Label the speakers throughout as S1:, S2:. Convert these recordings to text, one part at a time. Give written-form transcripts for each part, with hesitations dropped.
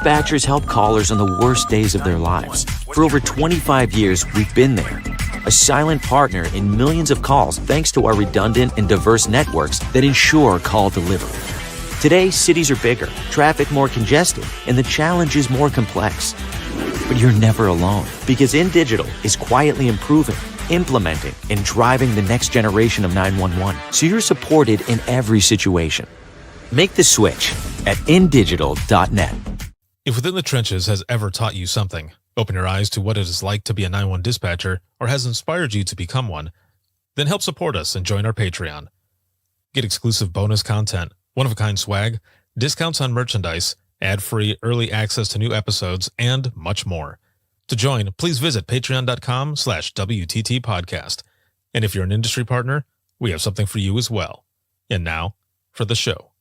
S1: Dispatchers help callers on the worst days of their lives. For over 25 years, we've been there. A silent partner in millions of calls thanks to our redundant and diverse networks that ensure call delivery. Today, cities are bigger, traffic more congested, and the challenge is more complex. But you're never alone, because InDigital is quietly improving, implementing, and driving the next generation of 911, so you're supported in every situation. Make the switch at InDigital.net.
S2: If Within the Trenches has ever taught you something, open your eyes to what it is like to be a 911 dispatcher, or has inspired you to become one, then help support us and join our Patreon. Get exclusive bonus content, one-of-a-kind swag, discounts on merchandise, ad-free early access to new episodes, and much more. To join, please visit patreon.com/WTT podcast. And if you're an industry partner, we have something for you as well. And now, for the show.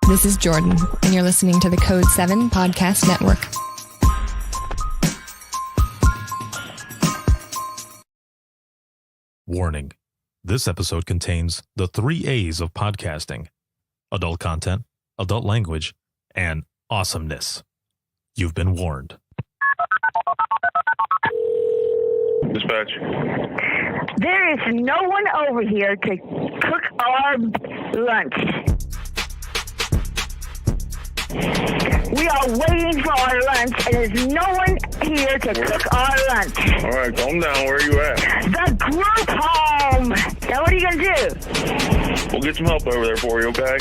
S3: This is Jordan, and you're listening to the Code 7 Podcast Network.
S2: Warning. This episode contains the 3 A's of podcasting: adult content, adult language, and awesomeness. You've been warned.
S4: Dispatch.
S5: There is no one over here to cook our lunch. We are waiting for our lunch, and there's no one here to cook our lunch.
S4: All right, calm down. Where are you at?
S5: The group home. Now, what are you going to do?
S4: We'll get some help over there for you, okay?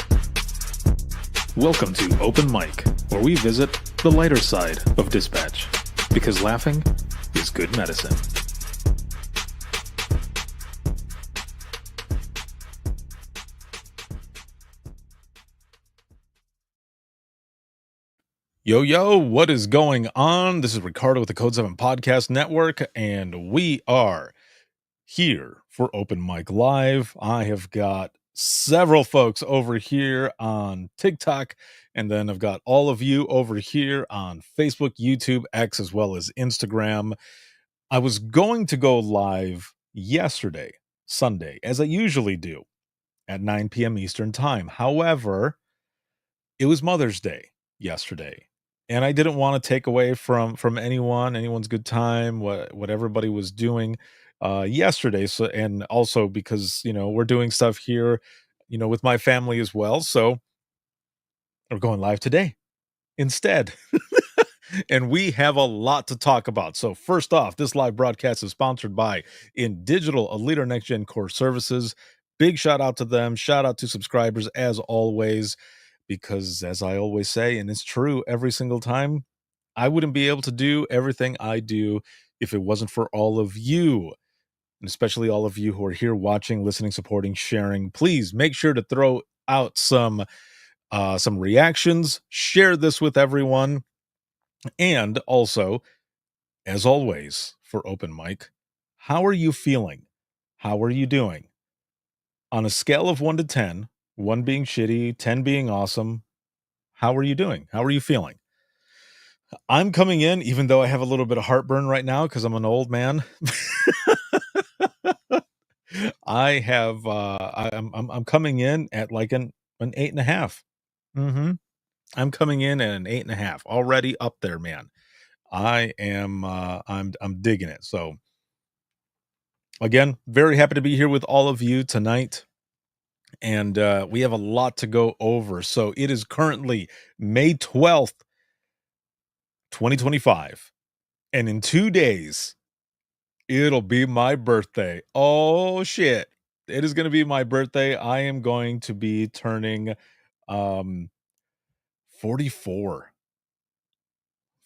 S2: Welcome to Open Mic, where we visit the lighter side of dispatch, because laughing is good medicine. Yo, what is going on? This is Ricardo with the Code 7 Podcast Network, and we are here for Open Mic Live. I have got several folks over here on TikTok, and then I've got all of you over here on Facebook, YouTube, X, as well as Instagram. I was going to go live yesterday, Sunday, as I usually do, at 9 p.m. Eastern Time. However, it was Mother's Day yesterday, and I didn't want to take away from anyone's good time, what everybody was doing yesterday. So, and also because, we're doing stuff here, with my family as well. So we're going live today instead. And we have a lot to talk about. So first off, this live broadcast is sponsored by InDigital, a leader next gen core services. Big shout out to them. Shout out to subscribers as always, because as I always say, and it's true every single time, I wouldn't be able to do everything I do if it wasn't for all of you, and especially all of you who are here watching, listening, supporting, sharing. Please make sure to throw out some reactions, share this with everyone. And also, as always, for Open Mic, how are you feeling? How are you doing? On a scale of 1 to 10, 1 being shitty, 10 being awesome, how are you doing? How are you feeling? I'm coming in, even though I have a little bit of heartburn right now because I'm an old man. I'm coming in at like an 8.5. I'm coming in at an 8.5, already up there, man. I am, I'm digging it. So again, very happy to be here with all of you tonight. And we have a lot to go over. So it is currently May 12th, 2025. And in 2 days, it'll be my birthday. Oh, shit. It is going to be my birthday. I am going to be turning 44.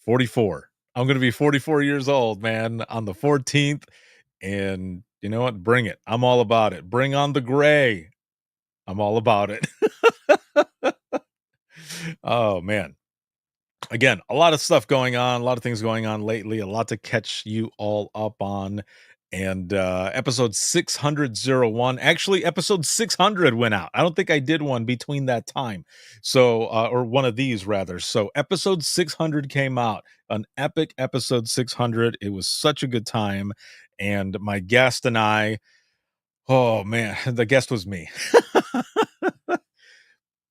S2: 44. I'm going to be 44 years old, man, on the 14th. And you know what? Bring it. I'm all about it. Bring on the gray. I'm all about it. Oh, man. Again, a lot of stuff going on, a lot of things going on lately, a lot to catch you all up on. And episode 601, actually episode 600 went out. I don't think I did one between that time. So, or one of these rather. So episode 600 came out, an epic episode 600. It was such a good time. And my guest and I, oh man, the guest was me.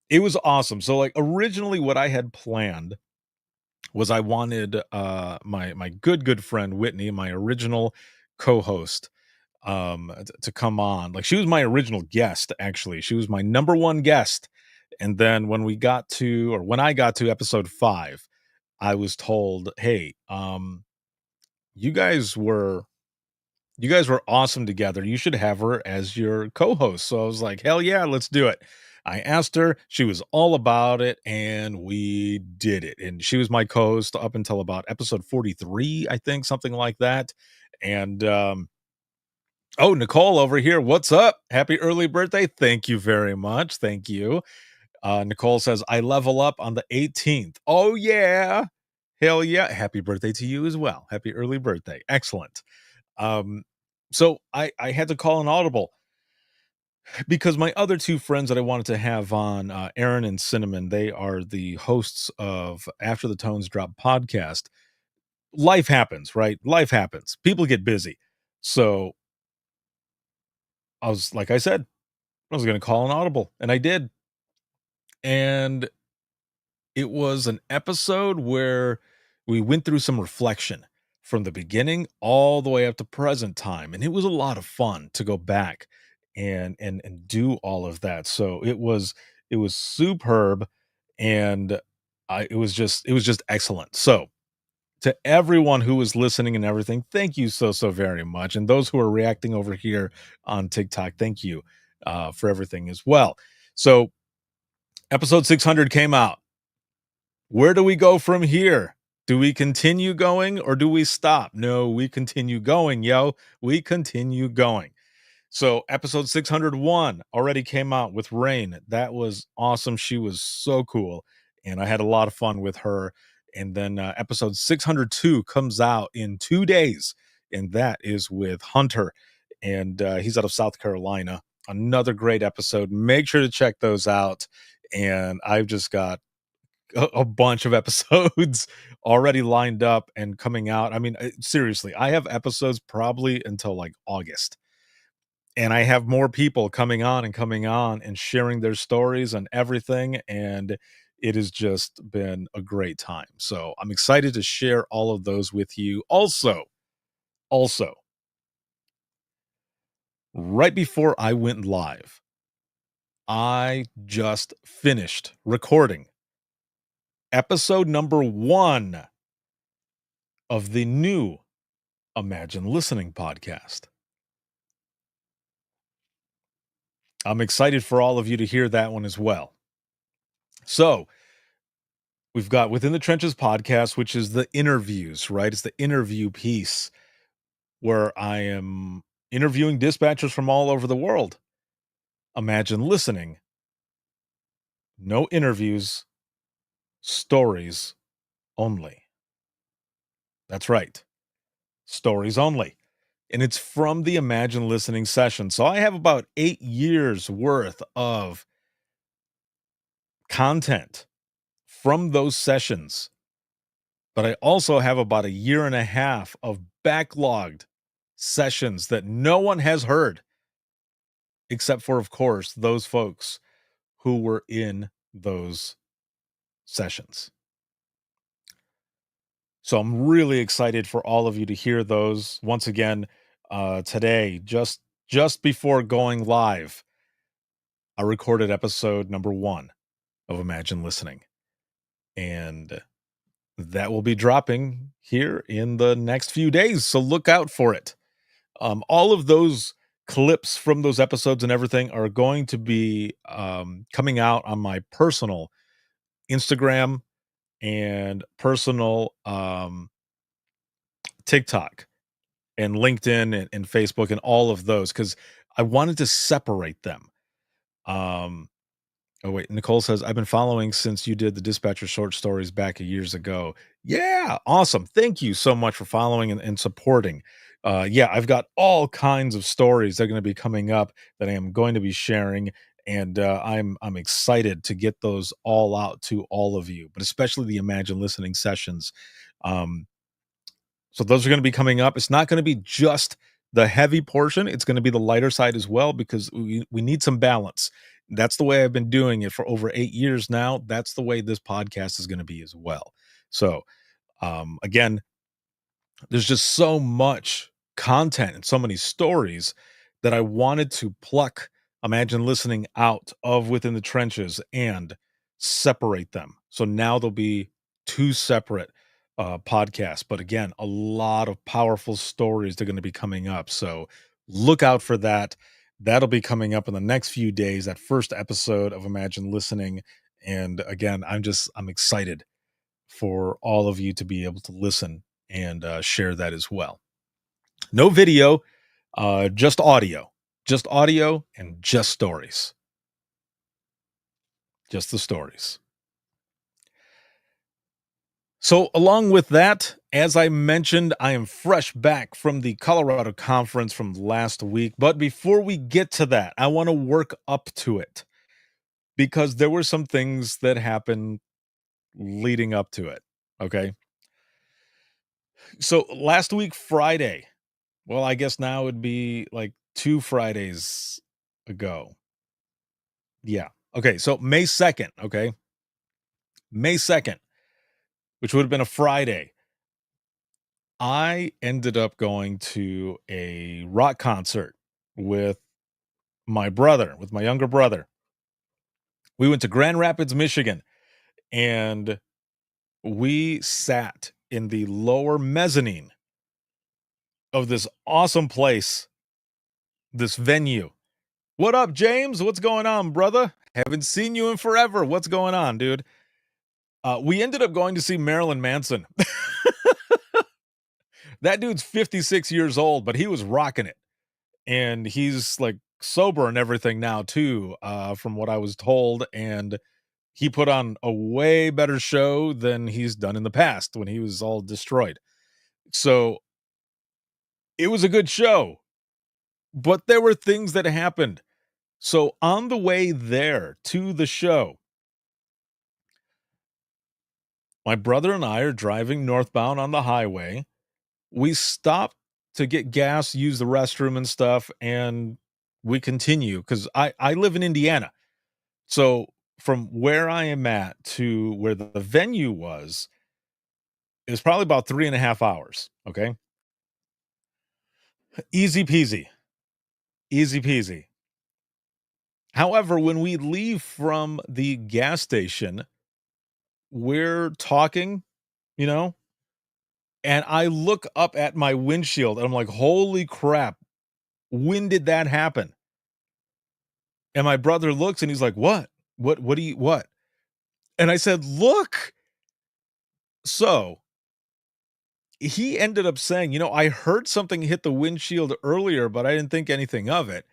S2: It was awesome. So like originally what I had planned was I wanted my good friend Whitney, my original co-host, to come on. Like she was my original guest, actually. She was my number one guest. And then when I got to episode 5, I was told, "Hey, you guys were awesome together. You should have her as your co-host." So I was like, "Hell yeah, let's do it." I asked her, she was all about it, and we did it. And she was my co-host up until about episode 43, I think, something like that. And oh, Nicole over here, what's up? Happy early birthday. Thank you very much. Thank you. Nicole says, I level up on the 18th. Oh, yeah. Hell yeah. Happy birthday to you as well. Happy early birthday. Excellent. So I had to call an audible because my other two friends that I wanted to have on, Aaron and Cinnamon, they are the hosts of After the Tones Drop podcast. Life happens, right? Life happens. People get busy. So like I said, I was going to call an audible, and I did. And it was an episode where we went through some reflection from the beginning all the way up to present time, and it was a lot of fun to go back and do all of that. So it was superb, and it was just excellent. So to everyone who was listening and everything, thank you so very much, and those who are reacting over here on TikTok, thank you for everything as well. So episode 600 came out. Where do we go from here? Do we continue going or do we stop? No, we continue going, yo. We continue going. So episode 601 already came out with Rain. That was awesome. She was so cool, and I had a lot of fun with her. And then episode 602 comes out in 2 days, and that is with Hunter, and he's out of South Carolina. Another great episode. Make sure to check those out. And I've just got a bunch of episodes already lined up and coming out. I mean, seriously, I have episodes probably until like August. And I have more people coming on and sharing their stories and everything. And it has just been a great time. So I'm excited to share all of those with you. Also, right before I went live, I just finished recording episode number 1 of the new Imagine Listening podcast. I'm excited for all of you to hear that one as well. So we've got Within the Trenches podcast, which is the interviews, right? It's the interview piece where I am interviewing dispatchers from all over the world. Imagine Listening. No interviews, stories only. That's right. Stories only. And it's from the Imagine Listening session. So I have about 8 years worth of content from those sessions. But I also have about 1.5 years of backlogged sessions that no one has heard, except for, of course, those folks who were in those sessions. So I'm really excited for all of you to hear those. Once again, today, just before going live, I recorded episode number 1 of Imagine Listening. And that will be dropping here in the next few days. So look out for it. All of those clips from those episodes and everything are going to be coming out on my personal Instagram and personal TikTok and LinkedIn and Facebook and all of those, because I wanted to separate them. Oh, wait. Nicole says, I've been following since you did the Dispatcher short stories back years ago. Yeah. Awesome. Thank you so much for following and supporting. Yeah, I've got all kinds of stories that are going to be coming up that I am going to be sharing. And I'm excited to get those all out to all of you, but especially the Imagine Listening sessions. So those are going to be coming up. It's not going to be just the heavy portion. It's going to be the lighter side as well, because we need some balance. That's the way I've been doing it for over 8 years now. That's the way this podcast is going to be as well. So, again, there's just so much content and so many stories that I wanted to pluck Imagine Listening out of Within the Trenches and separate them. So now there'll be 2 separate podcasts. But again, a lot of powerful stories that are going to be coming up. So look out for that. That'll be coming up in the next few days, that first episode of Imagine Listening. And again, I'm excited for all of you to be able to listen and share that as well. No video, just audio and just stories. Just the stories. So along with that, as I mentioned, I am fresh back from the Colorado conference from last week. But before we get to that, I want to work up to it because there were some things that happened leading up to it. Okay. So last week, Friday, well, I guess now it'd be like 2 Fridays ago. Yeah. Okay. So May 2nd. Okay. May 2nd, which would have been a Friday. I ended up going to a rock concert with my younger brother. We went to Grand Rapids, Michigan, and we sat in the lower mezzanine of this awesome place, this venue. What up, James? What's going on, brother? Haven't seen you in forever. What's going on, dude? We ended up going to see Marilyn Manson. That dude's 56 years old, but he was rocking it. And he's like sober and everything now too, from what I was told. And he put on a way better show than he's done in the past when he was all destroyed. So it was a good show, but there were things that happened. So on the way there to the show, my brother and I are driving northbound on the highway. We stop to get gas, use the restroom and stuff, and we continue because I live in Indiana. So from where I am at to where the venue was, it was probably about 3.5 hours. Okay. Easy peasy. Easy peasy. However, when we leave from the gas station, we're talking, and I look up at my windshield and I'm like, holy crap, when did that happen? And my brother looks and he's like, what? What? And I said, look. So he ended up saying, I heard something hit the windshield earlier, but I didn't think anything of it.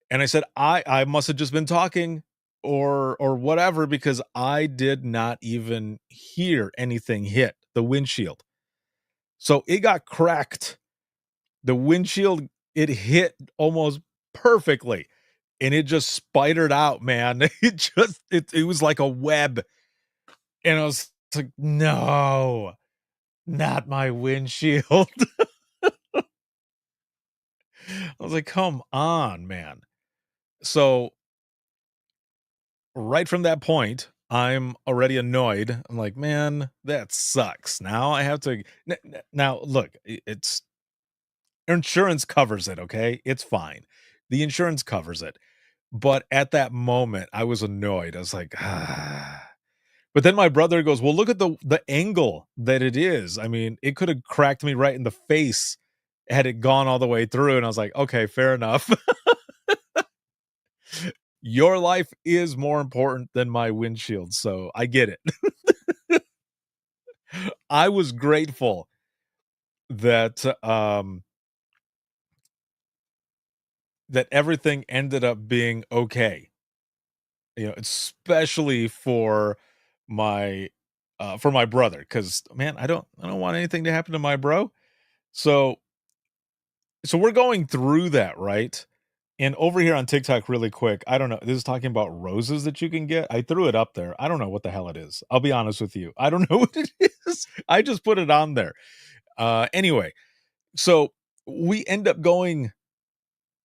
S2: And I said, I must have just been talking or whatever, because I did not even hear anything hit the windshield. So it got cracked. The windshield, it hit almost perfectly. And it just spidered out, man. It was like a web. And I was like, no, not my windshield. I was like, come on, man. So right from that point, I'm already annoyed. I'm like, man, that sucks. Now I have to. Now, look, it's insurance covers it. Okay. It's fine. The insurance covers it. But at that moment, I was annoyed. I was like, ah. But then my brother goes, well, look at the angle that it is. I mean, it could have cracked me right in the face had it gone all the way through. And I was like, okay, fair enough. Your life is more important than my windshield. So I get it. I was grateful that, that everything ended up being okay. Especially for my brother, because man, I don't want anything to happen to my bro. So we're going through that, right? And over here on TikTok, really quick, I don't know. This is talking about roses that you can get. I threw it up there. I don't know what the hell it is. I'll be honest with you. I don't know what it is. I just put it on there. Anyway, so we end up going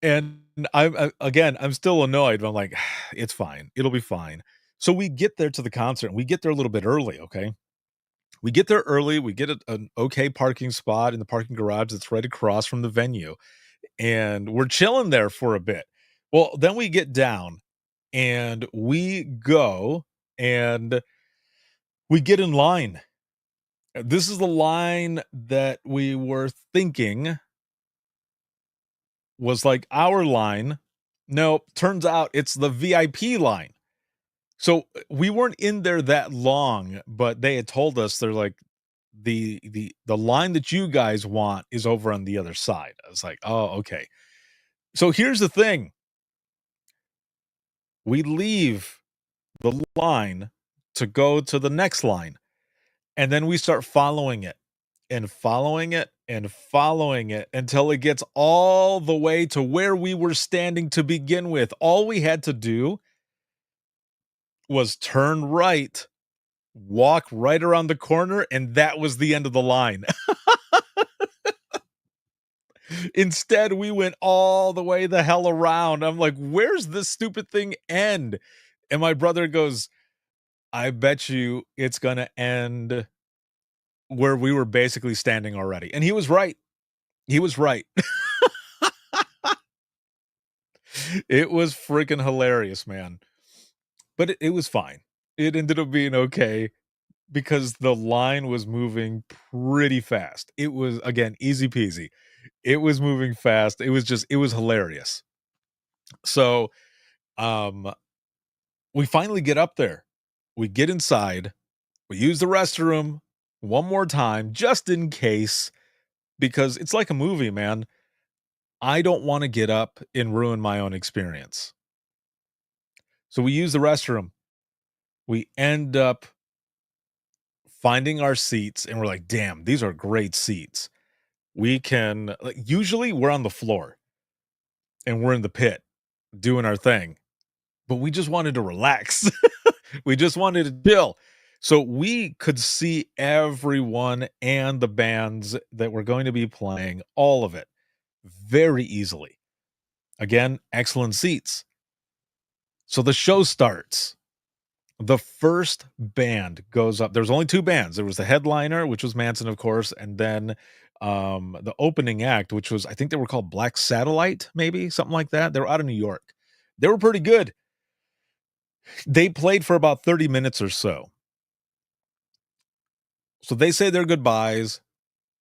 S2: And I'm still annoyed, but I'm like, it's fine. It'll be fine. So we get there to the concert and we get there a little bit early. Okay. We get there early. We get an okay parking spot in the parking garage that's right across from the venue. And we're chilling there for a bit. Well, then we get down and we go and we get in line. This is the line that we were thinking was like our line. No, turns out it's the VIP line. So we weren't in there that long, but they had told us they're like the line that you guys want is over on the other side. I was like, "Oh, okay." So here's the thing. We leave the line to go to the next line, and then we start following it and following it and following it until it gets all the way to where we were standing to begin with. All we had to do was turn right, walk right around the corner, and that was the end of the line. Instead, we went all the way the hell around. I'm like, where's this stupid thing end? And my brother goes, I bet you it's going to end where we were basically standing already. And he was right. He was right. It was freaking hilarious, man. But it was fine. It ended up being okay because the line was moving pretty fast. It was, again, easy peasy. It was moving fast. It was hilarious. So, we finally get up there. We get inside. We use the restroom one more time just in case, because it's like a movie, man. I don't want to get up and ruin my own experience. So we use the restroom. We end up finding our seats and we're like, damn, these are great seats. We can, like, usually we're on the floor and we're in the pit doing our thing, but we just wanted to relax. We just wanted to chill. So we could see everyone and the bands that were going to be playing, all of it, very easily. Again, excellent seats. So the show starts. The first band goes up. There's only two bands. There was the headliner, which was Manson, of course, and then the opening act, which was, I think they were called Black Satellite, maybe something like that. They were out of New York. They were pretty good. They played for about 30 minutes or so. So they say their goodbyes,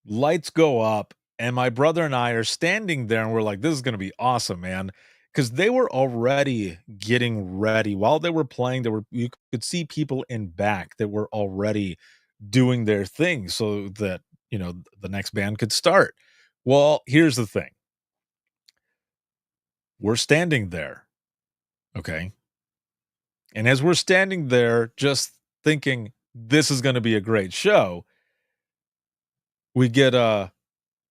S2: lights go up, and my brother and I are standing there and we're like, this is going to be awesome, man. Because they were already getting ready. While they were playing, you could see people in back that were already doing their thing so that, the next band could start. Well, here's the thing. We're standing there. Okay. And as we're standing there, just thinking this is going to be a great show, we get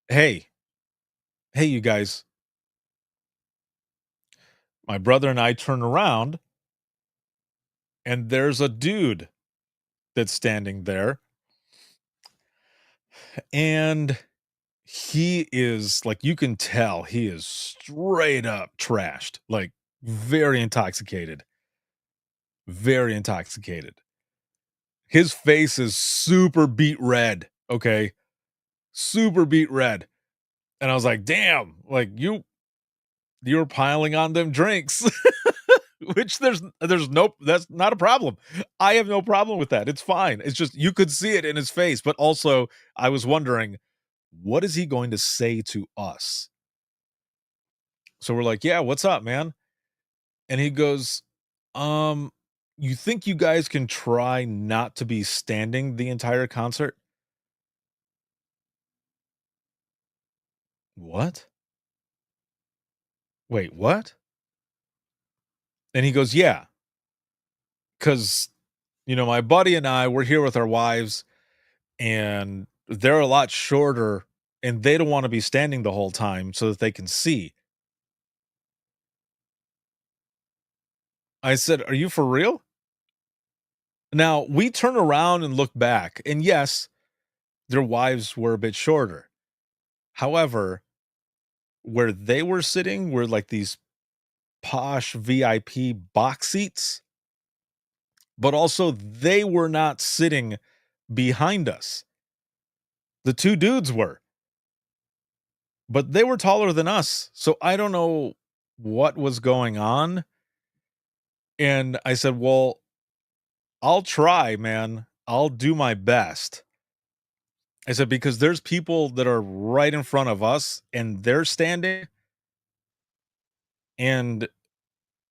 S2: hey, you guys. My brother and I turn around and there's a dude that's standing there. And he is, like, you can tell he is straight up trashed, like very intoxicated. Very intoxicated. His face is super beet red. Okay. Super beet red. And I was like, damn, like you're piling on them drinks. Which there's that's not a problem. I have no problem with that. It's fine. It's just you could see it in his face, but also I was wondering, what is he going to say to us? So we're like, yeah, what's up, man? And he goes, you think you guys can try not to be standing the entire concert? What? Wait, what? And he goes, yeah, because, my buddy and I, we're here with our wives and they're a lot shorter and they don't want to be standing the whole time so that they can see. I said, are you for real? Now we turn around and look back, and yes, their wives were a bit shorter. However, where they were sitting were like these posh VIP box seats, but also they were not sitting behind us. The two dudes were, but they were taller than us. So I don't know what was going on. And I said, well, I'll try, man. I'll do my best. I said, because there's people that are right in front of us and they're standing. And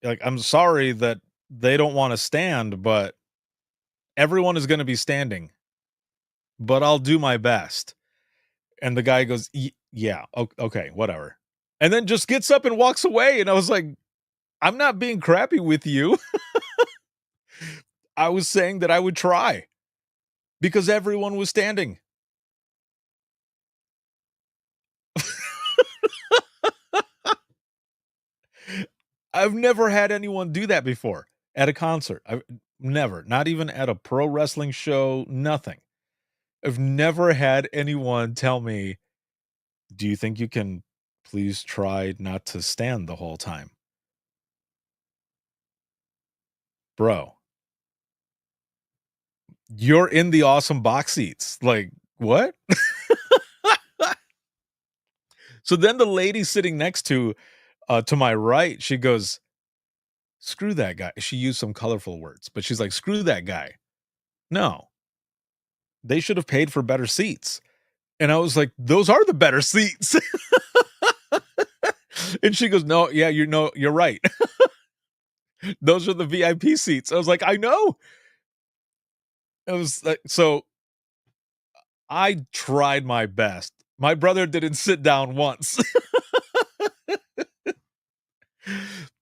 S2: like, I'm sorry that they don't want to stand, but everyone is going to be standing. But I'll do my best. And the guy goes, yeah, okay, whatever. And then just gets up and walks away. And I was like, I'm not being crappy with you. I was saying that I would try because everyone was standing. I've never had anyone do that before at a concert. I've never, not even at a pro wrestling show, nothing. I've never had anyone tell me, do you think you can please try not to stand the whole time? Bro, you're in the awesome box seats. Like, what? So then the lady sitting next to my right, she goes, screw that guy. She used some colorful words, but she's like, screw that guy. No, they should have paid for better seats. And I was like, those are the better seats. And she goes, no, yeah, you're right. Those are the VIP seats. I was like, I know. It was like, so I tried my best. My brother didn't sit down once.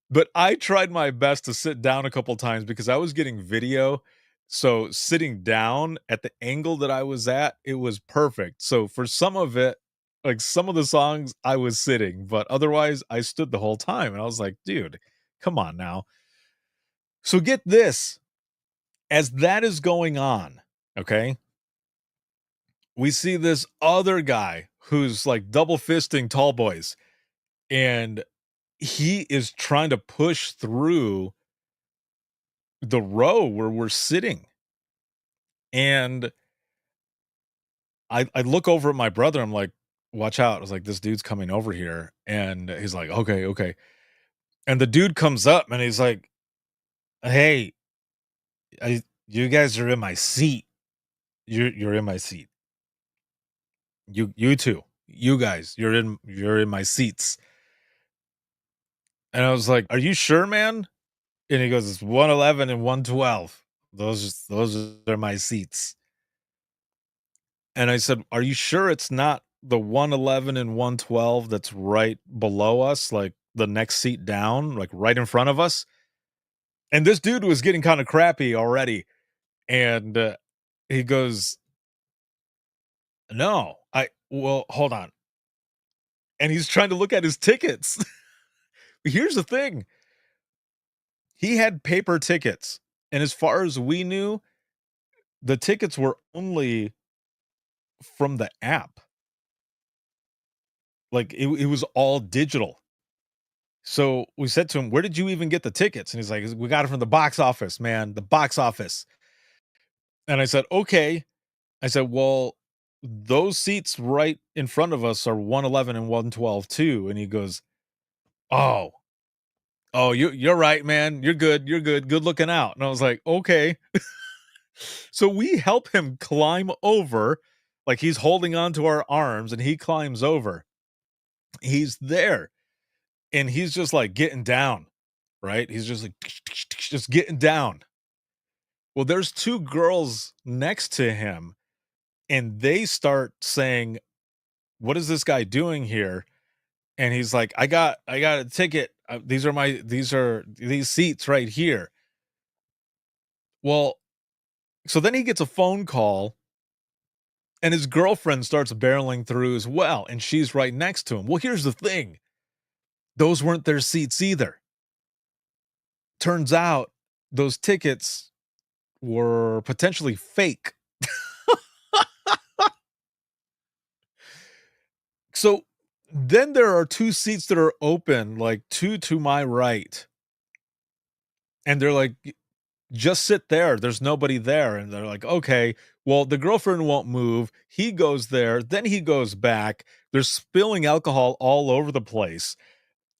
S2: But I tried my best to sit down a couple times because I was getting video. So sitting down at the angle that I was at, it was perfect. So for some of it, like some of the songs, I was sitting, but otherwise I stood the whole time. And I was like, dude, come on now. So get this, as that is going on, okay, we see this other guy who's like double fisting tall boys, and he is trying to push through the row where we're sitting. And I look over at my brother. I'm like, watch out. I was like, this dude's coming over here. And he's like, okay. And the dude comes up and he's like, hey, you guys are in my seat. You're in my seat. You two, you guys, you're in my seats. And I was like, are you sure, man? And he goes, it's 111 and 112. Those are my seats. And I said, are you sure it's not the 111 and 112 that's right below us, like the next seat down, like right in front of us? And this dude was getting kind of crappy already. And he goes, no, well, hold on. And he's trying to look at his tickets. Here's the thing. He had paper tickets. And as far as we knew, the tickets were only from the app. Like it was all digital. So we said to him, where did you even get the tickets? And he's like, we got it from the box office, man, the box office. And I said, okay. I said, well, those seats right in front of us are 111 and 112 too. And he goes, oh, you're right, man. You're good. Good looking out. And I was like, okay. So we help him climb over, like he's holding onto our arms and he climbs over. He's there and he's just like getting down, right? He's just like, just getting down. Well, there's two girls next to him and they start saying, what is this guy doing here? And he's like, I got a ticket. These seats right here. Well, so then he gets a phone call and his girlfriend starts barreling through as well. And she's right next to him. Well, here's the thing. Those weren't their seats either. Turns out those tickets were potentially fake. So Then there are 2 seats that are open, like 2 to my right. And they're like, just sit there. There's nobody there. And they're like, okay, well, the girlfriend won't move. He goes there. Then he goes back. They're spilling alcohol all over the place.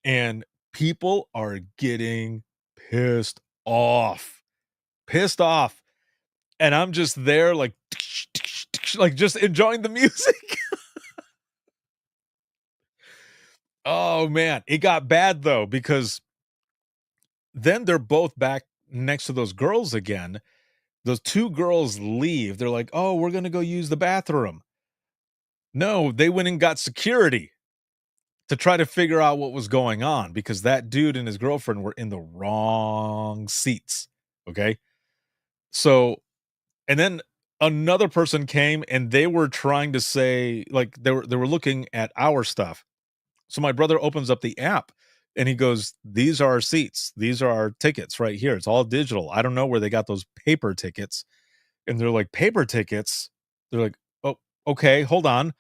S2: And people are getting pissed off. Pissed off. And I'm just there, like, like just enjoying the music. Oh, man. It got bad, though, because then they're both back next to those girls again. Those 2 girls leave. They're like, "Oh, we're gonna go use the bathroom." No, they went and got security to try to figure out what was going on because that dude and his girlfriend were in the wrong seats, okay? So and then another person came and they were trying to say like, they were looking at our stuff. So my brother opens up the app and he goes, "These are our seats. These are our tickets right here. It's all digital. I don't know where they got those paper tickets." And they're like, "Paper tickets?" They're like, "Oh, okay, hold on."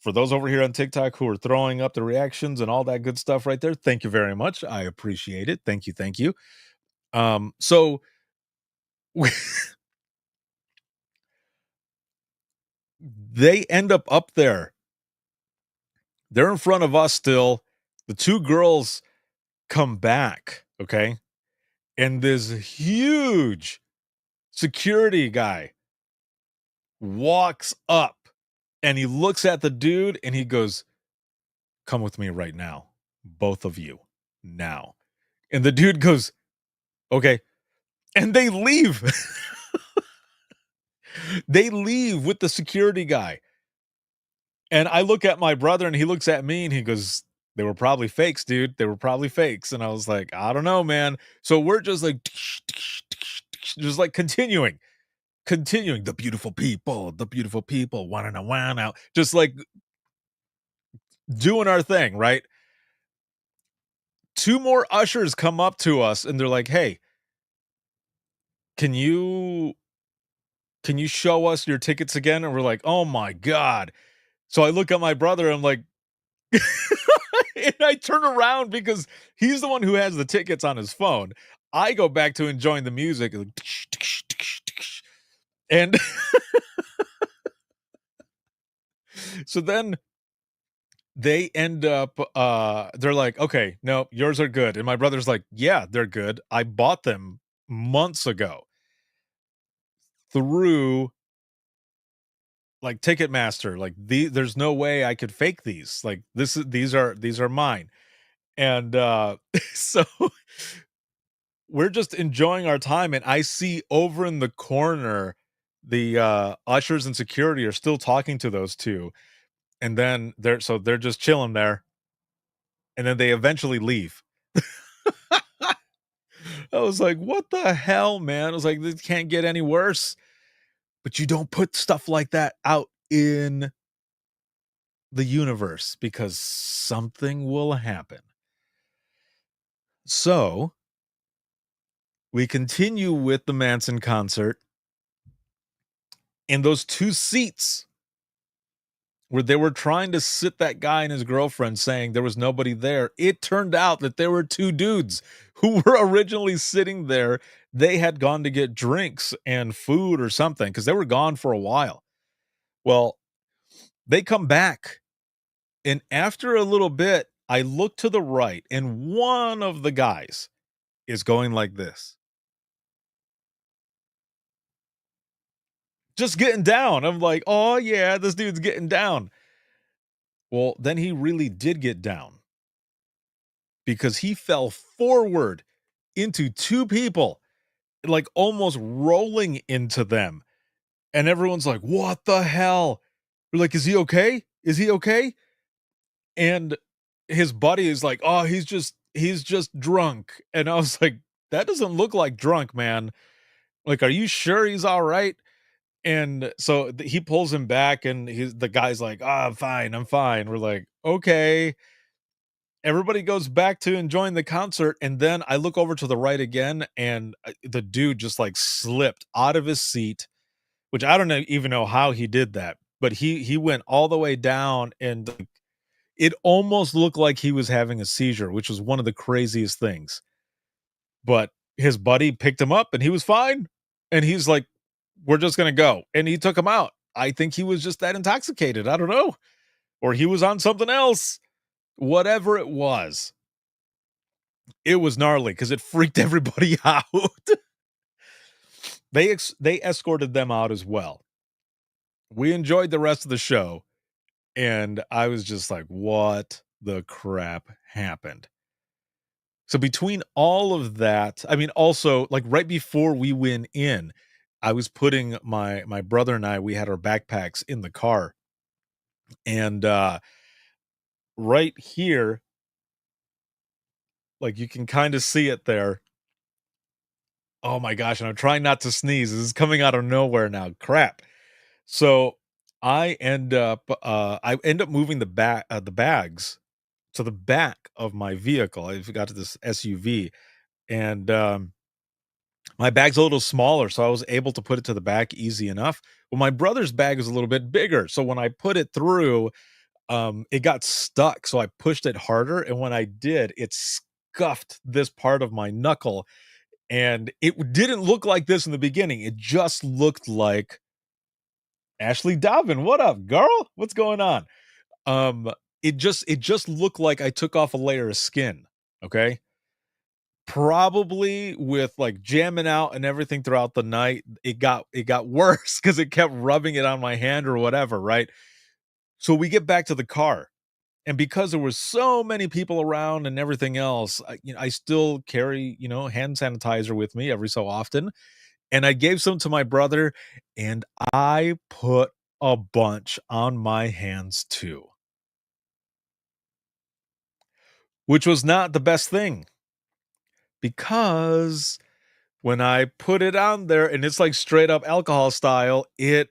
S2: For those over here on TikTok who are throwing up the reactions and all that good stuff right there, thank you very much. I appreciate it. Thank you, thank you. So we they end up there. They're in front of us still. The 2 girls come back, okay? And this huge security guy walks up and he looks at the dude and he goes, "Come with me right now. Both of you. Now." And the dude goes, "Okay." And they leave. They leave with the security guy. And I look at my brother and he looks at me and he goes, "They were probably fakes, dude. They were probably fakes." And I was like, "I don't know, man." So we're just like, just like continuing. The beautiful people, wanna out, just like doing our thing, right? 2 more ushers come up to us and they're like, "Hey, can you show us your tickets again?" And we're like, "Oh my God." So I look at my brother, I'm like, and I turn around because he's the one who has the tickets on his phone. I go back to enjoying the music and so then they end up they're like, "Okay, no, yours are good." And my brother's like, "Yeah, they're good. I bought them months ago through like Ticketmaster. Like there's no way I could fake these. Like these are mine." And so we're just enjoying our time and I see over in the corner the ushers and security are still talking to those 2. And then they're just chilling there. And then they eventually leave. I was like, "What the hell, man?" I was like, "This can't get any worse." But you don't put stuff like that out in the universe because something will happen. So we continue with the Manson concert. And those 2 seats where they were trying to sit that guy and his girlfriend saying there was nobody there, it turned out that there were 2 dudes who were originally sitting there. They had gone to get drinks and food or something because they were gone for a while. Well, they come back. And after a little bit, I look to the right and one of the guys is going like this. Just getting down. I'm like, "Oh yeah, this dude's getting down." Well, then he really did get down because he fell forward into 2 people, like almost rolling into them. And everyone's like, "What the hell?" We're like, "Is he okay? Is he okay?" And his buddy is like, "Oh, he's just drunk." And I was like, "That doesn't look like drunk, man. Like, are you sure he's all right?" And so he pulls him back and the guy's like, "Ah, I'm fine. I'm fine." We're like, "Okay." Everybody goes back to enjoying the concert, and then I look over to the right again, and the dude just like slipped out of his seat, which I don't even know how he did that, but he went all the way down, and It almost looked like he was having a seizure, which was one of the craziest things. But his buddy picked him up and he was fine. And he's like, we're just going to go. And he took him out. I think he was just that intoxicated. I don't know. Or he was on something else. Whatever it was gnarly because it freaked everybody out. They escorted them out as well. We enjoyed the rest of the show. And I was just like, what the crap happened? So between all of that, I mean, also like right before we went in, I was putting my brother and we had our backpacks in the car. And right here, like you can kind of see it there. Oh my gosh, and I'm trying not to sneeze. This is coming out of nowhere now. Crap. So I end up moving the bags to the back of my vehicle. I got to this SUV, and my bag's a little smaller, so I was able to put it to the back easy enough. Well, my brother's bag is a little bit bigger, so when I put it through, it got stuck. So I pushed it harder, and when I did, it scuffed this part of my knuckle. And it didn't look like this in the beginning. It just looked like Ashley Dobbin. What up, girl? What's going on? It just looked like I took off a layer of skin. Okay. Probably with like jamming out and everything throughout the night, it got worse because it kept rubbing it on my hand or whatever, right? So we get back to the car. And because there were so many people around and everything else, I still carry, hand sanitizer with me every so often. And I gave some to my brother, and I put a bunch on my hands too, which was not the best thing because when I put it on there and it's like straight up alcohol style, it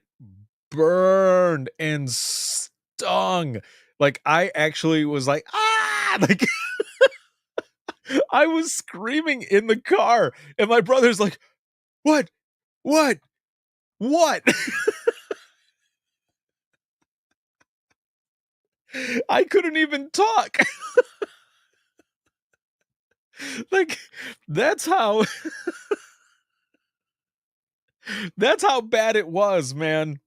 S2: burned and stung. Like I actually was like, like I was screaming in the car and my brother's like, what? I couldn't even talk. Like that's how bad it was, man.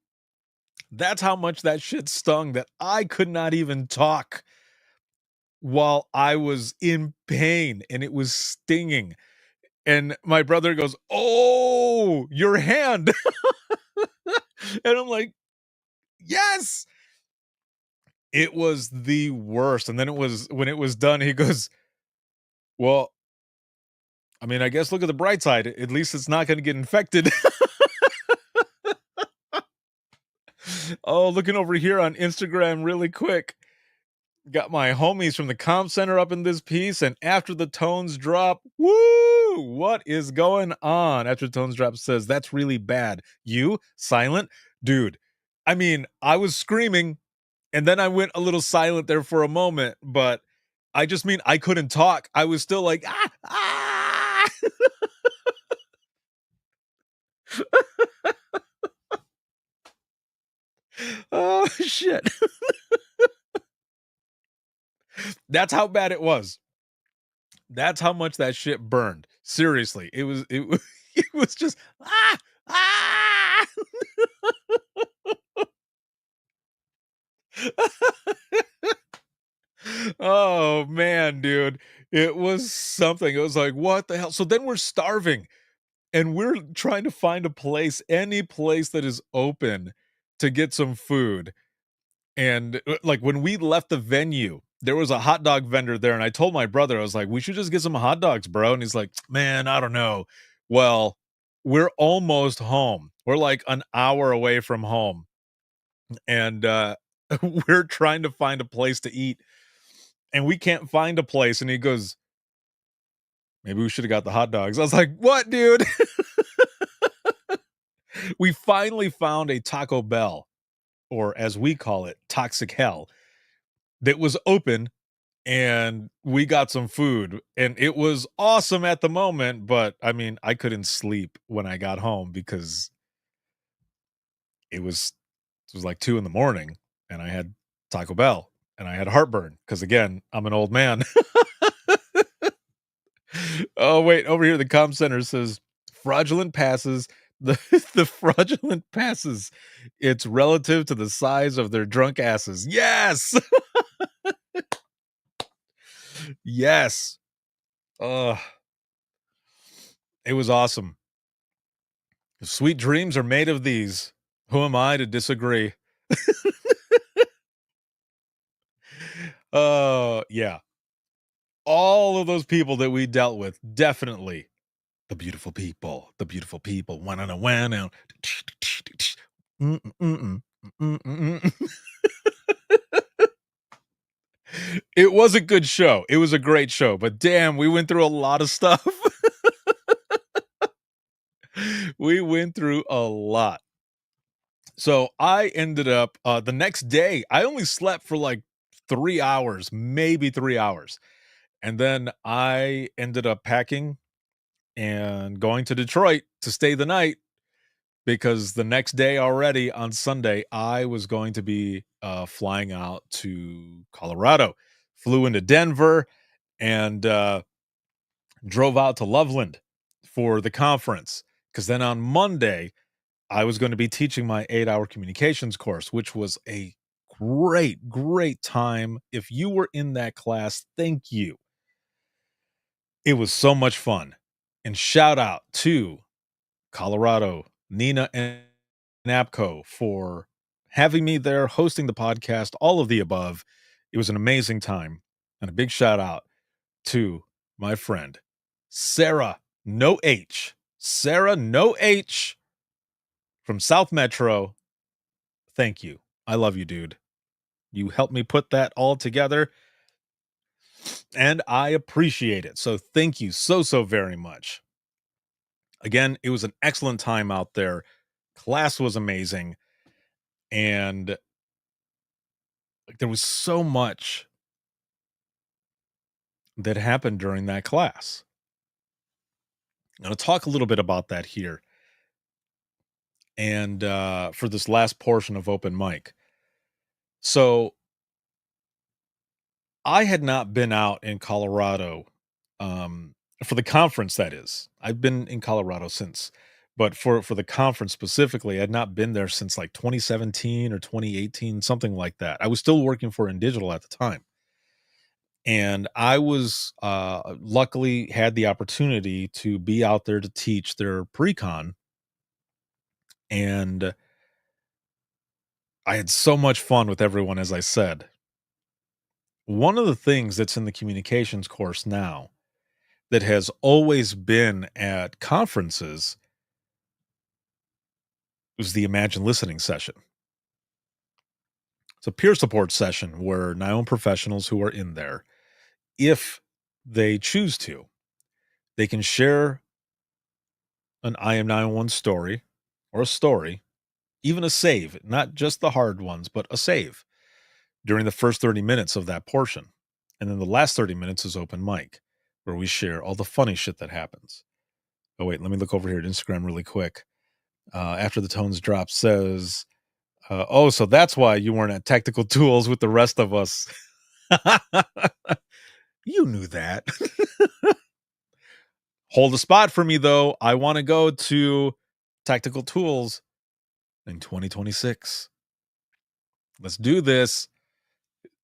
S2: That's how much that shit stung that I could not even talk while I was in pain and it was stinging. And my brother goes, "Oh, your hand." And I'm like, "Yes." It was the worst. And then when it was done, he goes, "Well, I mean, I guess look at the bright side. At least it's not going to get infected." Oh, looking over here on Instagram really quick. Got my homies from the Comp Center up in this piece, and After the Tones Drop, woo! What is going on? After the Tones Drop says, that's really bad. You? Silent? Dude, I mean, I was screaming, and then I went a little silent there for a moment, but I just mean I couldn't talk. I was still like, ah! Oh, shit. That's how bad it was. That's how much that shit burned. Seriously, it was it was just ah. Oh man, dude. It was something. It was like, what the hell? So then we're starving and we're trying to find a place, any place that is open to get some food. And like when we left the venue, there was a hot dog vendor there. And I told my brother, I was like, we should just get some hot dogs, bro. And he's like, man, I don't know. Well, we're almost home. We're like an hour away from home. And we're trying to find a place to eat. And we can't find a place. And he goes, maybe we should have got the hot dogs. I was like, what, dude? We finally found a Taco Bell, or as we call it, Toxic Hell, that was open, and we got some food, and it was awesome at the moment, but I mean, I couldn't sleep when I got home because it was like 2 a.m, and I had Taco Bell. and I had heartburn because, again, I'm an old man. Oh, wait, over here, the comm center says fraudulent passes. The fraudulent passes, it's relative to the size of their drunk asses. Yes. Yes. It was awesome. Sweet dreams are made of these. Who am I to disagree? Yeah. All of those people that we dealt with, definitely the beautiful people. One on a one out. It was a good show. It was a great show, but damn, we went through a lot of stuff. We went through a lot. So I ended up the next day, I only slept for like 3 hours, maybe 3 hours. And then I ended up packing and going to Detroit to stay the night because the next day already on Sunday, I was going to be flying out to Colorado. Flew into Denver and drove out to Loveland for the conference. Because then on Monday, I was going to be teaching my 8-hour communications course, which was a great, great time. If you were in that class, thank you. It was so much fun. And shout out to Colorado, Nina and NAPCO for having me there, hosting the podcast, all of the above. It was an amazing time. And a big shout out to my friend, Sarah, no H. Sarah, no H from South Metro. Thank you. I love you, dude. You helped me put that all together, and I appreciate it. So thank you so, so very much. Again, it was an excellent time out there. Class was amazing. And there was so much that happened during that class. I'm going to talk a little bit about that here. And for this last portion of open mic. So I had not been out in Colorado for the conference, that is. I've been in Colorado since, but for the conference specifically, I had not been there since like 2017 or 2018, something like that. I was still working for InDigital at the time. And I was luckily had the opportunity to be out there to teach their pre-con. And I had so much fun with everyone, as I said. One of the things that's in the communications course now that has always been at conferences was the Imagine Listening session. It's a peer support session where NIOM professionals who are in there, if they choose to, they can share an IM911 story or a story, even a save, not just the hard ones, but a save during the first 30 minutes of that portion. And then the last 30 minutes is open mic, where we share all the funny shit that happens. Oh, wait, let me look over here at Instagram really quick. After the tones drop says, oh, so that's why you weren't at Tactical Tools with the rest of us. You knew that. Hold a spot for me, though. I want to go to Tactical Tools in 2026. Let's do this.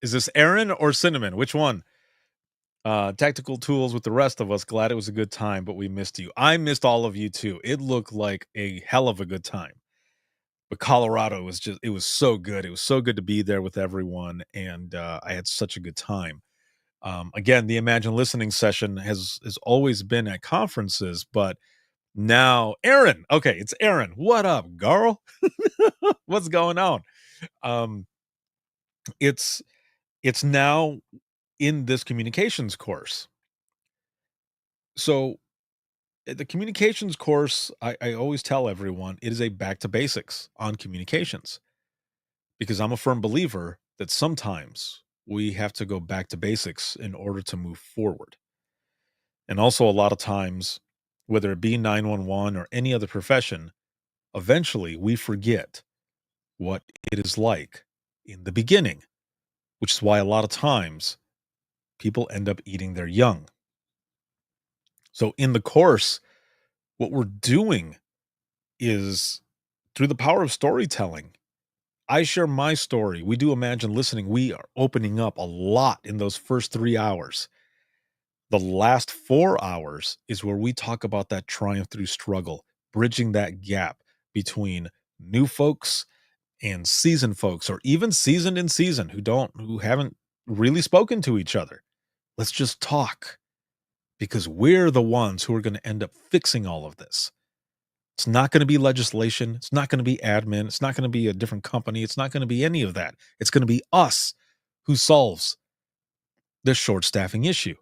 S2: Is this Aaron or Cinnamon? Which one? Tactical Tools with the rest of us. Glad it was a good time, but we missed you. I missed all of you too. It looked like a hell of a good time. But Colorado was it was so good. It was so good to be there with everyone. And I had such a good time. Again, the Imagine Listening session has always been at conferences, but now Aaron. Okay, it's Aaron. What up, girl? What's going on? It's now in this communications course. So the communications course, I always tell everyone, it is a back to basics on communications, because I'm a firm believer that sometimes we have to go back to basics in order to move forward. And also a lot of times, whether it be 911 or any other profession, eventually we forget what it is like in the beginning which is why a lot of times people end up eating their young. So in the course, what we're doing is through the power of storytelling. I share my story. We do Imagine Listening. We are opening up a lot in those first 3 hours. The last 4 hours is where we talk about that triumph through struggle, bridging that gap between new folks and seasoned folks, or even seasoned in season who haven't really spoken to each other. Let's just talk, because we're the ones who are going to end up fixing all of this. It's not going to be legislation. It's not going to be admin. It's not going to be a different company. It's not going to be any of that. It's going to be us who solves this short staffing issue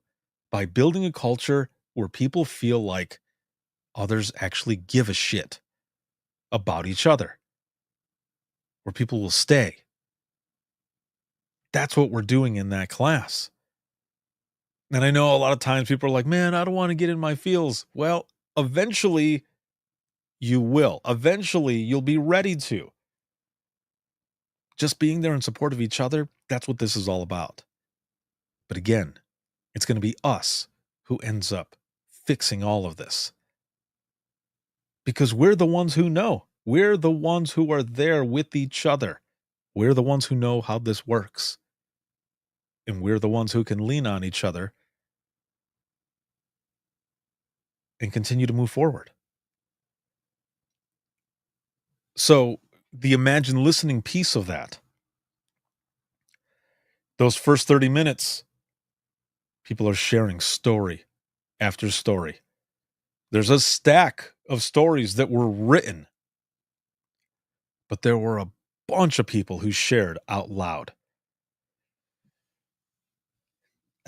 S2: by building a culture where people feel like others actually give a shit about each other, where people will stay. That's what we're doing in that class. And I know a lot of times people are like, man, I don't want to get in my feels. Well, eventually you will. Eventually you'll be ready to. Just being there in support of each other, that's what this is all about. But again, it's going to be us who ends up fixing all of this. Because we're the ones who know. We're the ones who are there with each other. We're the ones who know how this works. And we're the ones who can lean on each other and continue to move forward. So the Imagine Listening piece of that, those first 30 minutes, people are sharing story after story. There's a stack of stories that were written, but there were a bunch of people who shared out loud.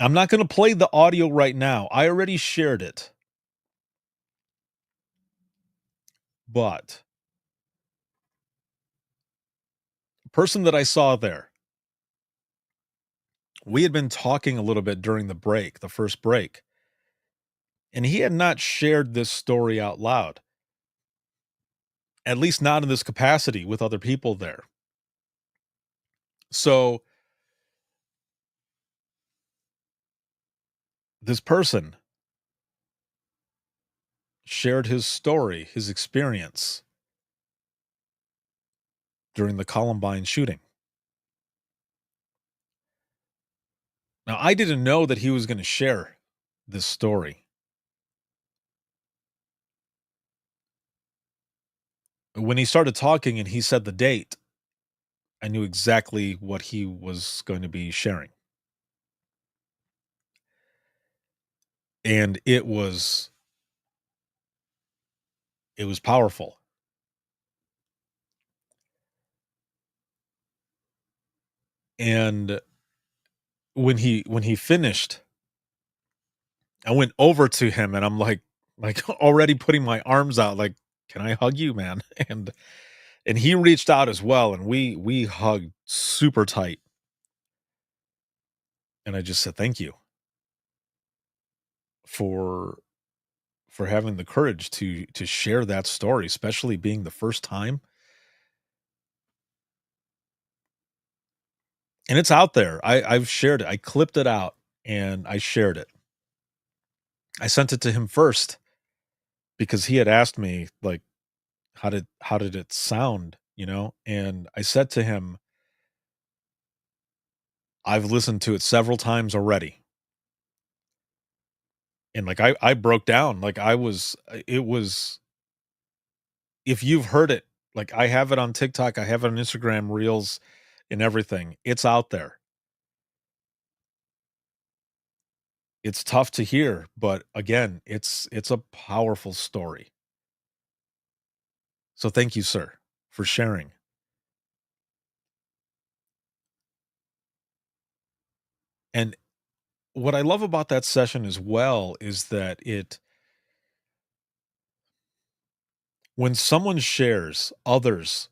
S2: I'm not going to play the audio right now. I already shared it. But the person that I saw there, we had been talking a little bit during the break, the first break, and he had not shared this story out loud, at least not in this capacity with other people there. So this person shared his story, his experience during the Columbine shooting. Now, I didn't know that he was going to share this story. When he started talking and he said the date, I knew exactly what he was going to be sharing. And it was powerful. And when he finished, I went over to him and I'm like already putting my arms out, like, can I hug you, man? And he reached out as well, and we hugged super tight. And I just said, thank you for having the courage to share that story, especially being the first time. And it's out there. I've shared it. I clipped it out and I shared it. I sent it to him first because he had asked me, like, how did it sound, And I said to him, I've listened to it several times already. And like I broke down, like it was, if you've heard it, like I have it on TikTok, I have it on Instagram Reels and everything. It's out there. It's tough to hear, but again, it's a powerful story. So thank you, sir, for sharing. And what I love about that session as well is that when someone shares, others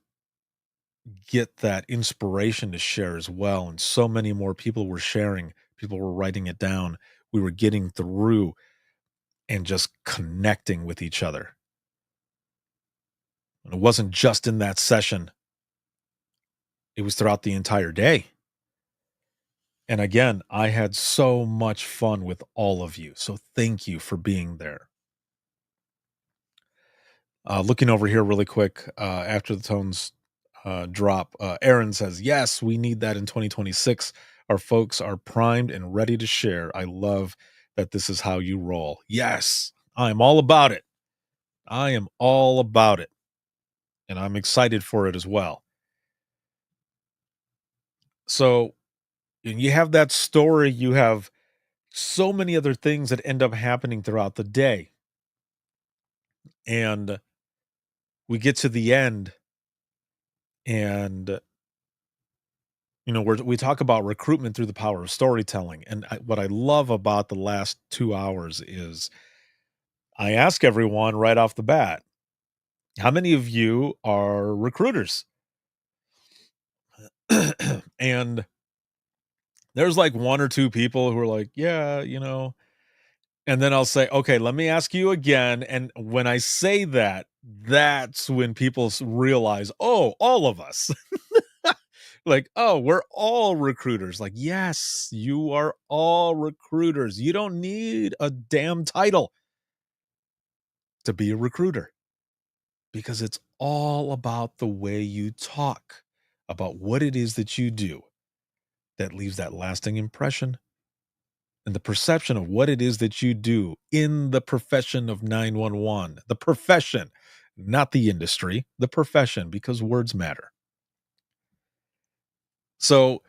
S2: get that inspiration to share as well. And so many more people were sharing, people were writing it down. We were getting through and just connecting with each other. And it wasn't just in that session, it was throughout the entire day. And again, I had so much fun with all of you. So thank you for being there. Looking over here really quick after the tones drop, Aaron says, yes, we need that in 2026. Our folks are primed and ready to share. I love that this is how you roll. Yes, I'm all about it. I am all about it. And I'm excited for it as well. So you have that story, you have so many other things that end up happening throughout the day. And we get to the end and we talk about recruitment through the power of storytelling. And what I love about the last 2 hours is I ask everyone right off the bat, how many of you are recruiters? And there's like 1 or 2 people who are like, yeah, and then I'll say, okay, let me ask you again. And when I say that, that's when people realize, oh, all of us. Like, oh, we're all recruiters. Like, yes, you are all recruiters. You don't need a damn title to be a recruiter because it's all about the way you talk about what it is that you do that leaves that lasting impression and the perception of what it is that you do in the profession of 911. The profession, not the industry, the profession, because words matter. So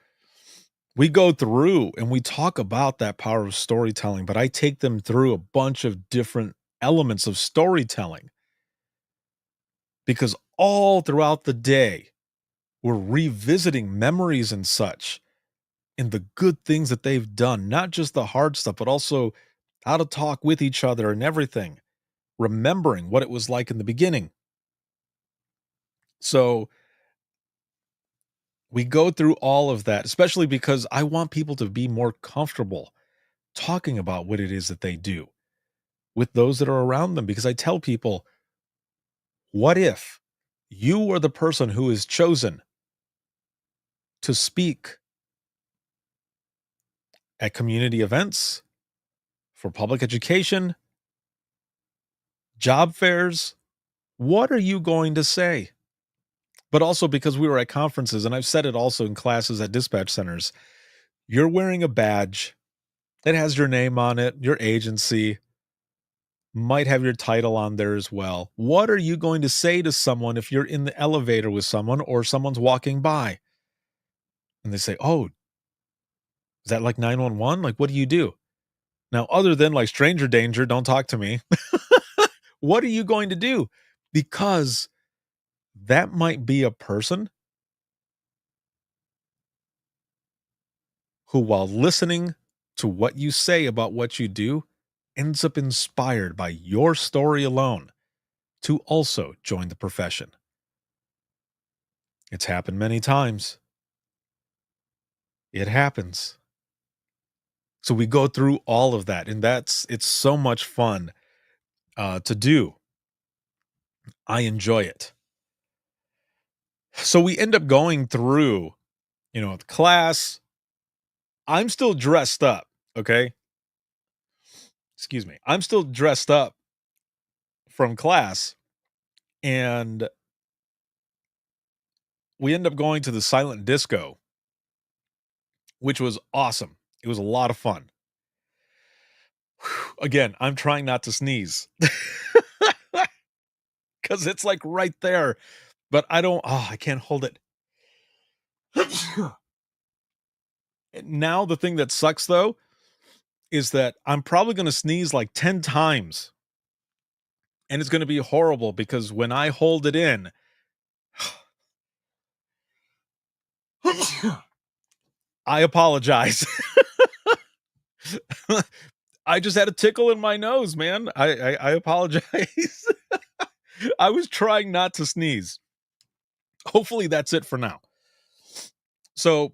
S2: we go through and we talk about that power of storytelling, but I take them through a bunch of different elements of storytelling because all throughout the day, we're revisiting memories and such and the good things that they've done, not just the hard stuff, but also how to talk with each other and everything, remembering what it was like in the beginning. So we go through all of that, especially because I want people to be more comfortable talking about what it is that they do with those that are around them. Because I tell people, what if you are the person who is chosen to speak at community events, for public education, job fairs? What are you going to say? But also because we were at conferences, and I've said it also in classes at dispatch centers, you're wearing a badge that has your name on it, your agency, might have your title on there as well. What are you going to say to someone if you're in the elevator with someone or someone's walking by? And they say, oh, is that like 911? Like, what do you do? Now, other than like stranger danger, don't talk to me. What are you going to do? Because that might be a person who, while listening to what you say about what you do, ends up inspired by your story alone to also join the profession. It's happened many times. It happens. So we go through all of that, and it's so much fun to do. I enjoy it. So we end up going through, the class. I'm still dressed up, okay? Excuse me. I'm still dressed up from class, and we end up going to the silent disco, which was awesome. It was a lot of fun. Again, I'm trying not to sneeze because it's like right there, but I can't hold it. Now, the thing that sucks though is that I'm probably going to sneeze like 10 times, and it's going to be horrible because when I hold it in, I apologize. I just had a tickle in my nose, man. I apologize. I was trying not to sneeze. Hopefully that's it for now. So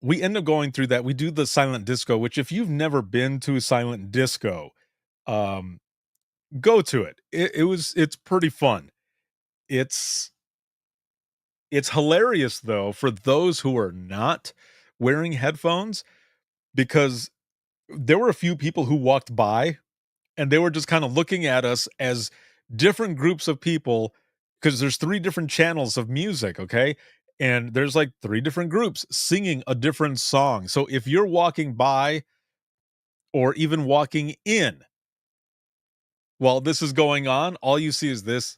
S2: we end up going through that. We do the silent disco, which if you've never been to a silent disco, go to it. It's pretty fun. It's hilarious though for those who are not, wearing headphones, because there were a few people who walked by and they were just kind of looking at us as different groups of people, because there's 3 different channels of music, okay? And there's like 3 different groups singing a different song. So if you're walking by or even walking in while this is going on, all you see is this.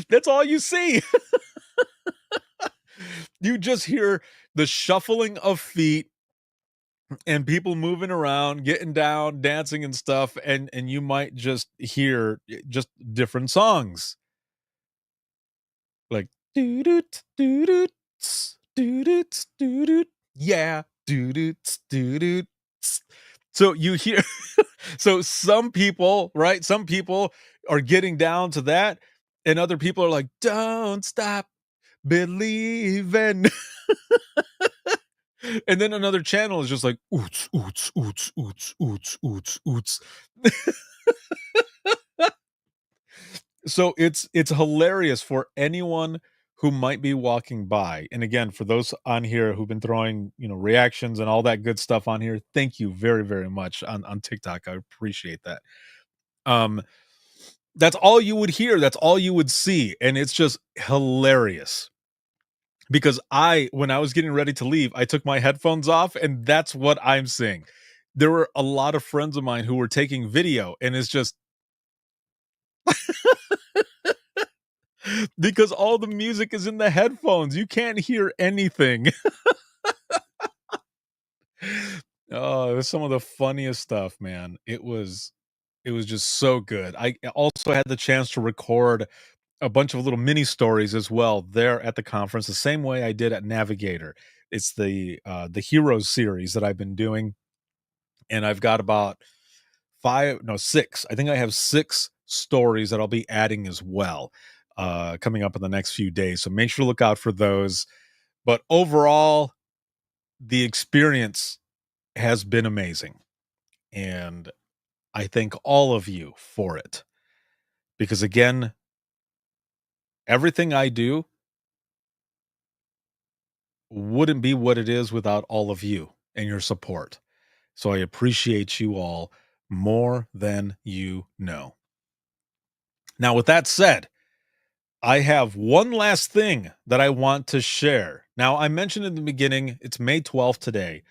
S2: That's all you see. You just hear the shuffling of feet and people moving around, getting down, dancing and stuff, and you might just hear just different songs. Like doo-doot, doo-doot, tss, doo-doot, doo-doot, yeah, doo-doot, doo-doot. Tss. So you hear so some people, right? Some people are getting down to that, and other people are like, "Don't stop believing." And then another channel is just like oots, oots, oots, oots, oots, oots, oots. So it's hilarious for anyone who might be walking by. And again, for those on here who've been throwing, reactions and all that good stuff on here, thank you very, very much on TikTok. I appreciate that. That's all you would hear, that's all you would see, and it's just hilarious. Because when I was getting ready to leave, I took my headphones off, and that's what I'm seeing. There were a lot of friends of mine who were taking video, and it's just because all the music is in the headphones. You can't hear anything. Oh, it was some of the funniest stuff, man. It was just so good. I also had the chance to record a bunch of little mini stories as well there at the conference, the same way I did at Navigator. It's the Heroes series that I've been doing, and I've got about 6. I think I have 6 stories that I'll be adding as well, coming up in the next few days. So make sure to look out for those. But overall, the experience has been amazing, and I thank all of you for it. Because again, everything I do wouldn't be what it is without all of you and your support. So I appreciate you all more than you know. Now, with that said, I have one last thing that I want to share. Now, I mentioned in the beginning, it's May 12th today.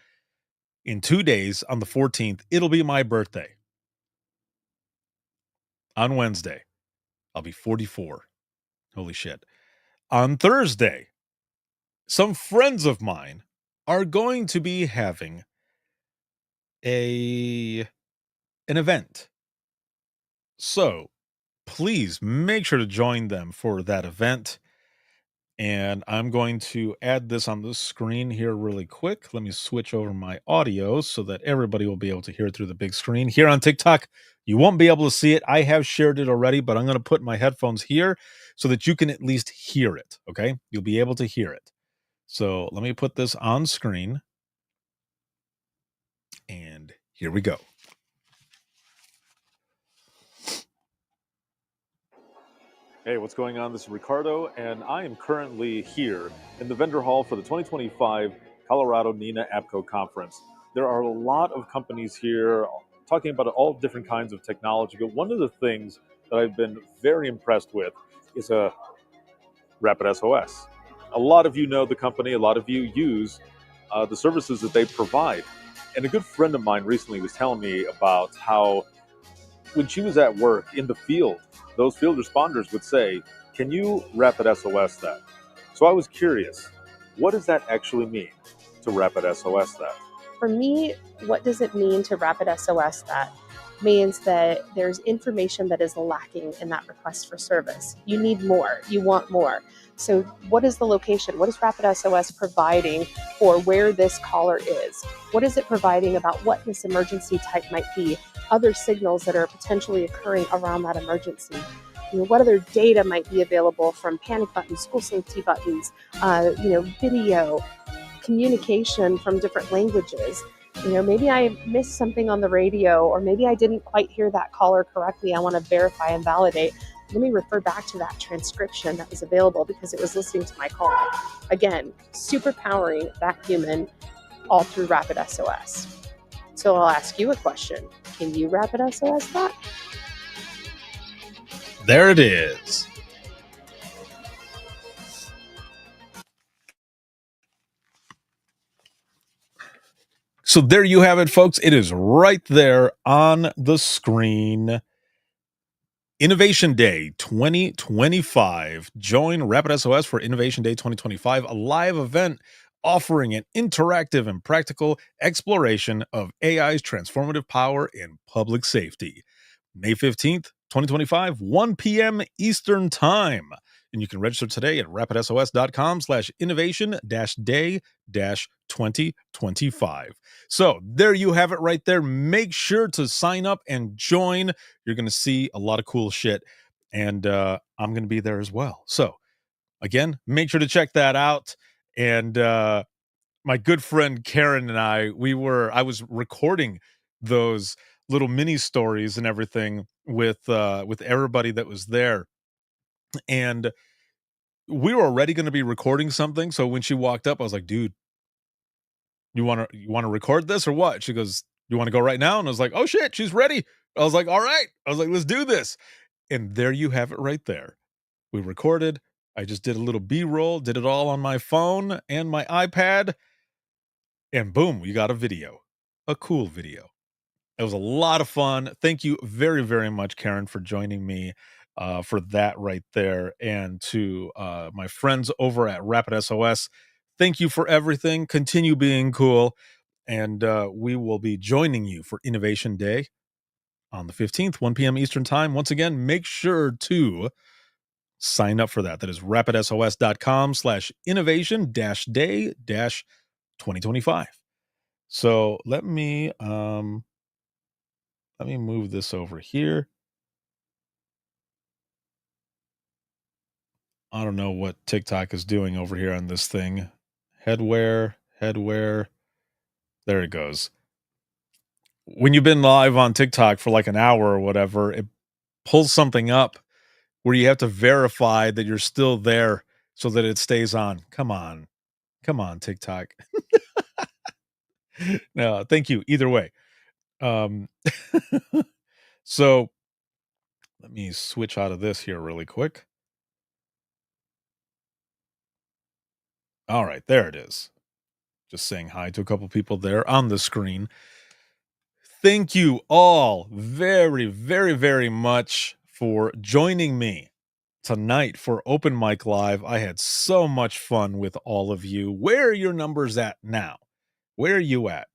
S2: In 2 days, on the 14th, it'll be my birthday. On Wednesday, I'll be 44. Holy shit. On Thursday, some friends of mine are going to be having an event. So please make sure to join them for that event. And I'm going to add this on the screen here really quick. Let me switch over my audio so that everybody will be able to hear it through the big screen. Here on TikTok, you won't be able to see it. I have shared it already, but I'm going to put my headphones here so that you can at least hear it, okay? You'll be able to hear it. So let me put this on screen. And here we go. Hey, what's going on? This is Ricardo, and I am currently here in the vendor hall for the 2025 Colorado NENA APCO Conference. There are a lot of companies here talking about all different kinds of technology, but one of the things that I've been very impressed with is RapidSOS. A lot of you know the company, a lot of you use the services that they provide. And a good friend of mine recently was telling me about how when she was at work in the field, those field responders would say, "Can you RapidSOS that?" So I was curious, what does that actually mean to RapidSOS that?
S6: For me, what does it mean to RapidSOS that? Means that there's information that is lacking in that request for service. You need more, you want more. So what is the location? What is RapidSOS providing for where this caller is? What is it providing about what this emergency type might be? Other signals that are potentially occurring around that emergency. What other data might be available from panic buttons, school safety buttons, video, communication from different languages. Maybe I missed something on the radio, or maybe I didn't quite hear that caller correctly. I want to verify and validate. let me refer back to that transcription that was available because it was listening to my call. Again, super powering that human all through Rapid SOS. So I'll ask you a question. Can you Rapid SOS that?
S2: There it is. So there you have it, folks. It is right there on the screen. Innovation Day 2025. Join Rapid SOS for Innovation Day 2025, a live event offering an interactive and practical exploration of AI's transformative power in public safety. May 15th, 2025, 1 p.m. Eastern Time. And you can register today at rapidsos.com/innovation-day-2025. So there you have it right there. Make sure to sign up and join. You're going to see a lot of cool shit. And I'm going to be there as well. So again, make sure to check that out. And my good friend Karen and I was recording those little mini stories and everything with everybody that was there. And we were already going to be recording something. So when she walked up, I was like, dude, you want to record this or what? She goes, you want to go right now? And I was like, oh shit, she's ready. I was like, all right. I was like, let's do this. And there you have it right there. We recorded. I just did a little B-roll, did it all on my phone and my iPad. And boom, we got a video, a cool video. It was a lot of fun. Thank you very, very much, Karen, for joining me for that right there. And to my friends over at Rapid SOS, thank you for everything. Continue being cool. And we will be joining you for Innovation Day on the 15th, 1 p.m. Eastern Time. Once again, make sure to sign up for that. That is rapidsos.com/innovation-day-2025. So let me move this over here. I don't know what TikTok is doing over here on this thing. Headwear. There it goes. When you've been live on TikTok for like an hour or whatever, it pulls something up where you have to verify that you're still there so that it stays on. Come on, TikTok. No, thank you. Either way. So let me switch out of this here really quick. All right, there it is. Just saying hi to a couple people there on the screen. Thank you all very, very, very much for joining me tonight for Open Mic Live. I had so much fun with all of you. Where are your numbers at now? Where are you at?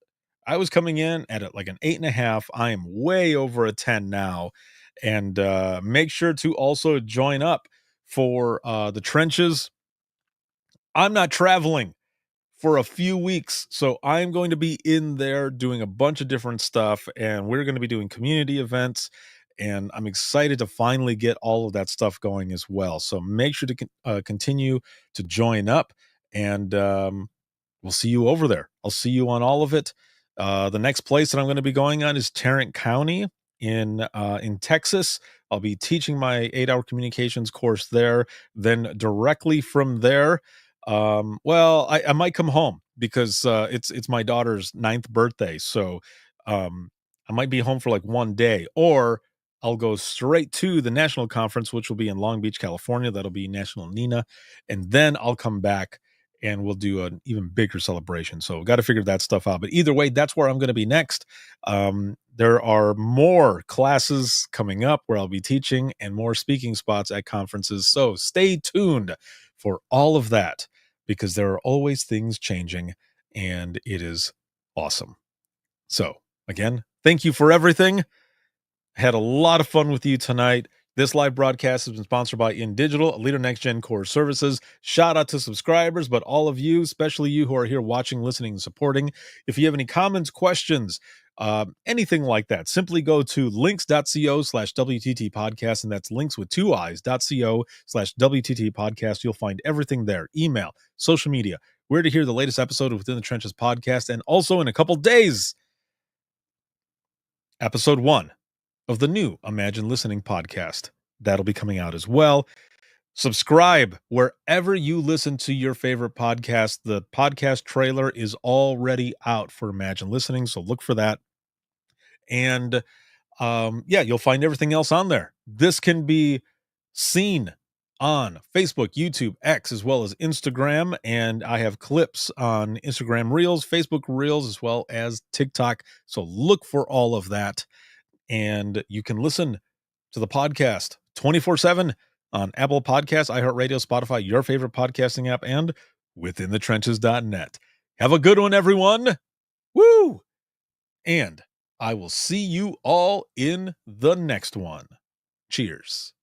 S2: I was coming in at like an 8.5. I am way over a 10 now. And make sure to also join up for the trenches. I'm not traveling for a few weeks, so I'm going to be in there doing a bunch of different stuff, and we're going to be doing community events, and I'm excited to finally get all of that stuff going as well. So make sure to continue to join up, and we'll see you over there. I'll see you on all of it. The next place that I'm going to be going on is Tarrant County in Texas. I'll be teaching my 8-hour communications course there. Then directly from there, I might come home because it's my daughter's 9th birthday. So I might be home for like one day, or I'll go straight to the national conference, which will be in Long Beach, California. That'll be National Nina. And then I'll come back and we'll do an even bigger celebration. So got to figure that stuff out. But either way, that's where I'm going to be next. There are more classes coming up where I'll be teaching and more speaking spots at conferences. So stay tuned for all of that, because there are always things changing and it is awesome. So again, thank you for everything. I had a lot of fun with you tonight. This live broadcast has been sponsored by InDigital, a leader next gen core services. Shout out to subscribers, but all of you, especially you who are here watching, listening, and supporting. If you have any comments, questions, anything like that, simply go to links.co/WTT podcast. And that's links with 2 eyes.co/WTT podcast. You'll find everything there. Email, social media, where to hear the latest episode of Within the Trenches podcast. And also in a couple days, episode 1 of the new Imagine Listening podcast. That'll be coming out as well. Subscribe wherever you listen to your favorite podcast. The podcast trailer is already out for Imagine Listening, so look for that. And you'll find everything else on there. This can be seen on Facebook, YouTube, X, as well as Instagram. And I have clips on Instagram Reels, Facebook Reels, as well as TikTok. So look for all of that. And you can listen to the podcast 24/7 on Apple Podcasts, iHeartRadio, Spotify, your favorite podcasting app, and withinthetrenches.net. Have a good one, everyone. Woo! And I will see you all in the next one. Cheers.